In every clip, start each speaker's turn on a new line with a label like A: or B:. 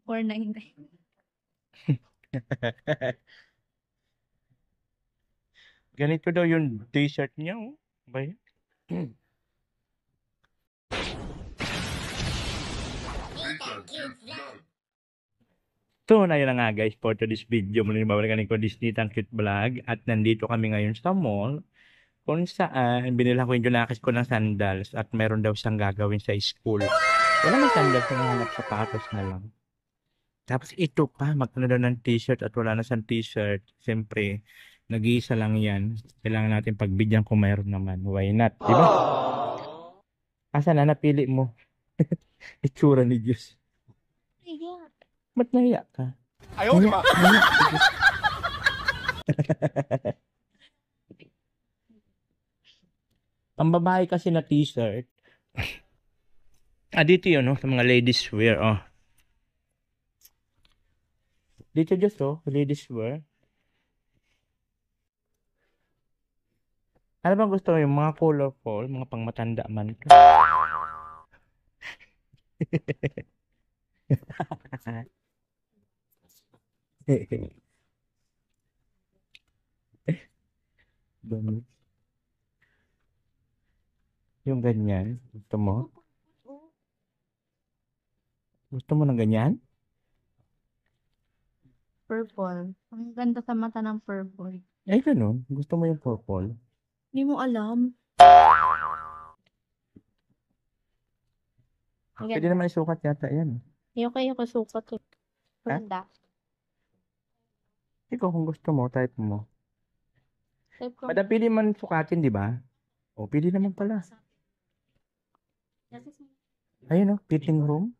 A: 499.
B: Ganito daw yung t-shirt niya, oh. Ba yan? So, na yun na nga guys, for today's video, muli babalikan ko Disney Tan Cute Vlog at nandito kami ngayon sa mall kung saan binila ko yung junakis ko ng sandals at meron daw siyang gagawin sa school. Wala man sandals, hinahanap sapatos na lang. Tapos ito pa, magkano daw ng t-shirt at wala na siyang t-shirt. Siyempre, nag-iisa lang yan. Kailangan natin pagbigyan kung mayroon naman. Why not? Diba? Asa na napili mo? Itsura ni Diyos.
A: Iya.
B: Ba't nahiya ka?
C: Ayaw, di ba?
B: Ang babae kasi na t-shirt. Dito yun, no? Sa mga ladies wear, oh. Dito just, oh. Ladies wear. Ano bang gusto mo? Yung mga colorful, mga pangmatanda man. Yung ganyan, gusto mo? Gusto mo ng ganyan?
A: Purple. Ang ganda sa mata ng purple.
B: Ay, ganun. Gusto mo yung purple?
A: Hindi mo alam. Ang
B: Pwede
A: ganda.
B: naman isukat yata yan.
A: Ayoko sukat eh.
B: Ha?
A: Ganda.
B: Ikaw kung gusto mo, type mo.
A: Type ko.
B: Madam, pili man sukatin, di ba? O, pili naman pala. Ayun, oh, fitting room.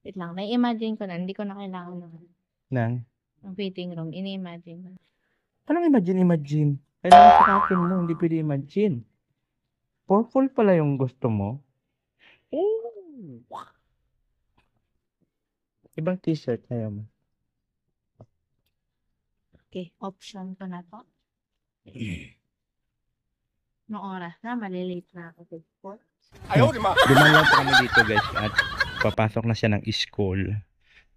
A: Wait lang. Nai-imagine ko na. Hindi ko na kailangan
B: Nang?
A: ng fitting room. Ini-imagine ko.
B: Anong imagine? Kailangan sukatin mo, hindi pwede imagine. Purple pala yung gusto mo. Oh. Ibang t-shirt na mo.
A: Okay. Option ko na to. Noong oras na. Malilate na ako.
C: Ayaw, di ba?
B: Duman lang kami dito guys at papasok na siya ng school.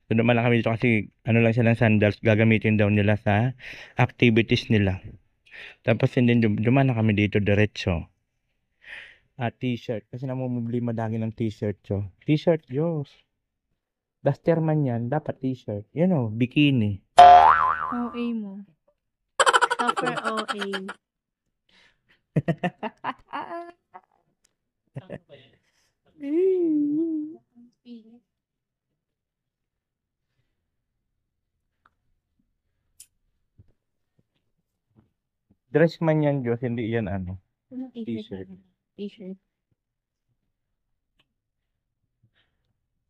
B: So duman lang kami dito kasi ano lang siya ng sandals gagamitin daw nila sa activities nila. Tapos hindi duman na kami dito diretso. At t-shirt kasi namumubli madami ng t-shirt so. T-shirt Diyos. Duster man yan, dapat t-shirt. You know, bikini.
A: OA mo. Suffer OA.
B: Dress man yan Diyos, hindi yan ano.
A: T-shirt. T-shirt.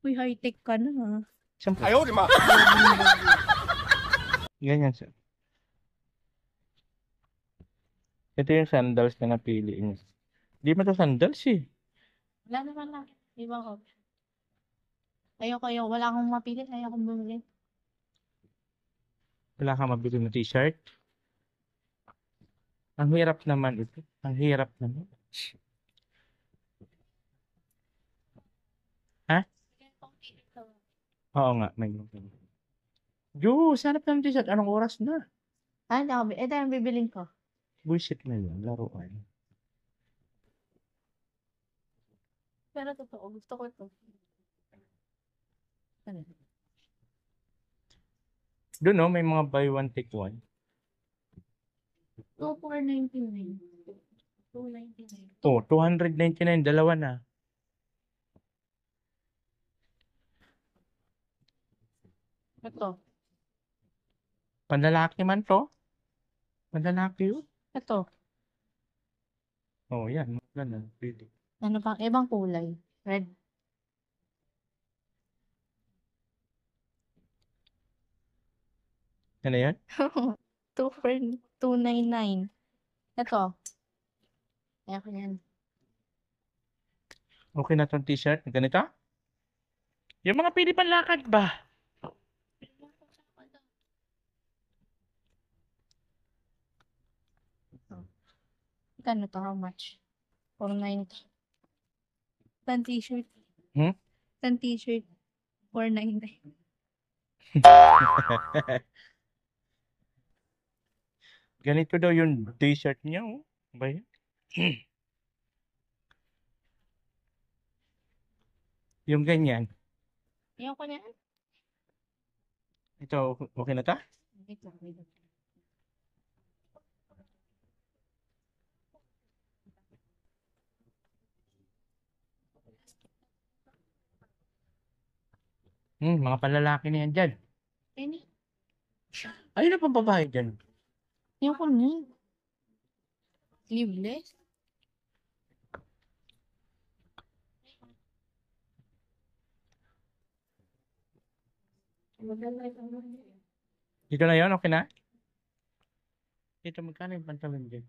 A: Uy, high-tech ka na ha.
B: Siyempre,
C: Ayaw, di ba?
B: ganyan siya. Ito yung sandals na napili niya. Hindi mo ito sandals eh.
A: Wala naman lang. Ibang option. Ayoko. Wala akong mapili. Ayokong bumili.
B: Wala kang mabili na t-shirt. Ang hirap naman ito. Ang hirap naman. Ha? Oo nga. May Diyos, hanap ng t-shirt. Anong oras na?
A: Ito yung bibiling ko.
B: Bullshit na yun. Laruan.
A: Pero totoo. Gusto ko ito. Ano?
B: Doon no, may mga buy one take one.
A: 499. 299.
B: Oh, 299. Dalawa na.
A: Ito.
B: Panlalaki man to? Panlalaki yun?
A: Ito.
B: Oh, yan. Maganda. Pwede.
A: Ano pang ibang kulay? Red.
B: Ano yan?
A: 299. Ito. Ayoko yan.
B: Okay na tong t-shirt. Ganito? Yung mga pili panlakad ba?
A: Kano to? How much? 490. Tan t-shirt.
B: Hmm?
A: Tan t-shirt. 499.
B: Ganito daw yung t-shirt niya, oh. Ba yan? Yung ganyan.
A: Ayoko na.
B: Ito, okay na ta?
A: Wait lang, wait lang.
B: Mga palalaki na yan dyan.
A: Ini.
B: Ayun na pang babae dyan.
A: Ayoko na. Sleeveless.
B: Dito na yun, okay na? Dito, magkano yung pantalon dyan?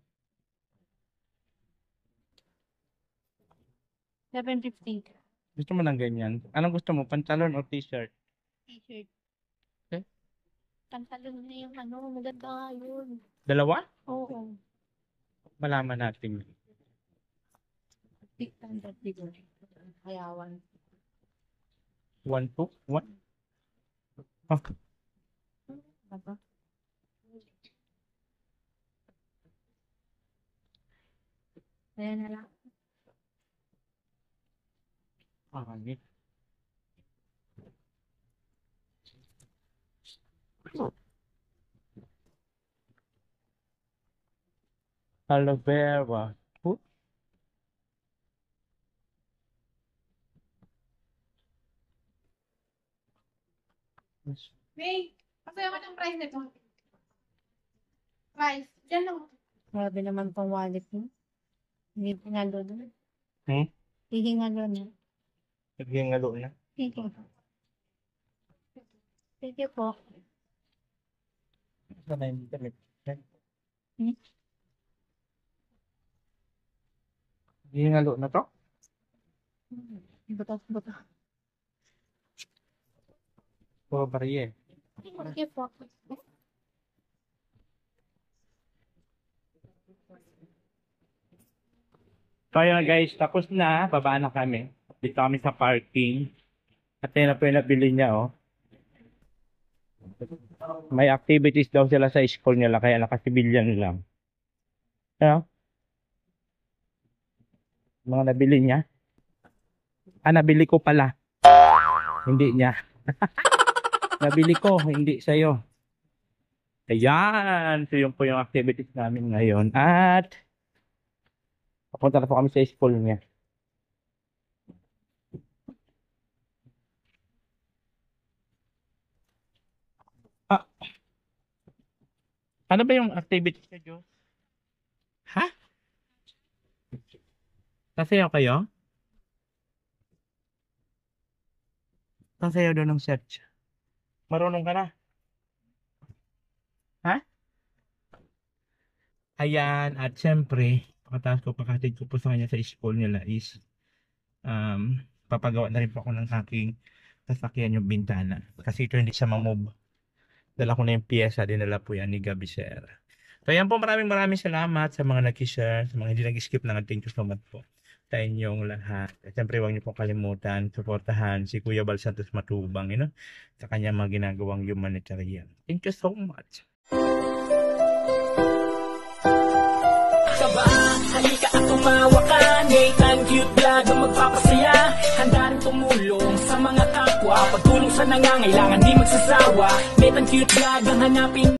A: 750.
B: Gusto mo ng ganyan? Anong gusto mo? Pantalon o t-shirt?
A: T-shirt.
B: Okay.
A: Pantalon na yung ano, maganda nga yun.
B: Dalawa?
A: Oo.
B: Malaman natin.
A: Big standard figure. Ayawan.
B: 1, 2, 1. Oh,
A: Baba. Ayan na lang.
B: okay. Aloe vera. Oh,
D: May, pasaya ko ng price nito. Price. Diyan lang.
A: Grabe naman pang wallet mo. Hindi pinalo na.
B: Hmm?
A: Hihingalo na.
B: Naghihingalo na.
A: Sige. Sige po.
B: Saan na yung damit?
A: Hmm?
B: Naghihingalo na to?
A: Buto.
B: O bariye?
A: Sige po.
B: So ayun guys, tapos na. Baba na kami. Dito kami sa parking. At yun na po yung nabili niya, oh. May activities daw sila sa school nila, kaya nakasibilyan lang. Ano? Mga nabili niya. Nabili ko pala. Hindi niya. Nabili ko, hindi sa'yo. Ayan. So yun po yung activities namin ngayon. At papunta na po kami sa school niya. Ano ba yung activity sa Diyos? Ha? Sasayaw kayo? Sasayaw doon ng search. Marunong ka na? Ha? Ayan, at syempre, pakatid ko po sa kanya sa school nila is papagawa na rin po ako ng aking sasakyan yung bintana. Kasi ito hindi siya mamove. Dala ko na yung piyesa, dinala po yan ni Gabi Sir. So yan po, maraming salamat sa mga nag-share, sa mga hindi nag-skip lang. Thank you so much po sa inyong lahat. At siyempre, huwag niyo pong kalimutan, suportahan si Kuya Bal Santos Matubang, sa kanya mga ginagawang humanitarian. Thank you so much.
E: Kaba, halika at tumawa ka. Nathan Cute Vlog ang magpapasaya. Handa rin tumulong sa mga kapwa. Pagtulong sa nangangailangan, di magsasawa. Nathan Cute Vlog ang hanapin.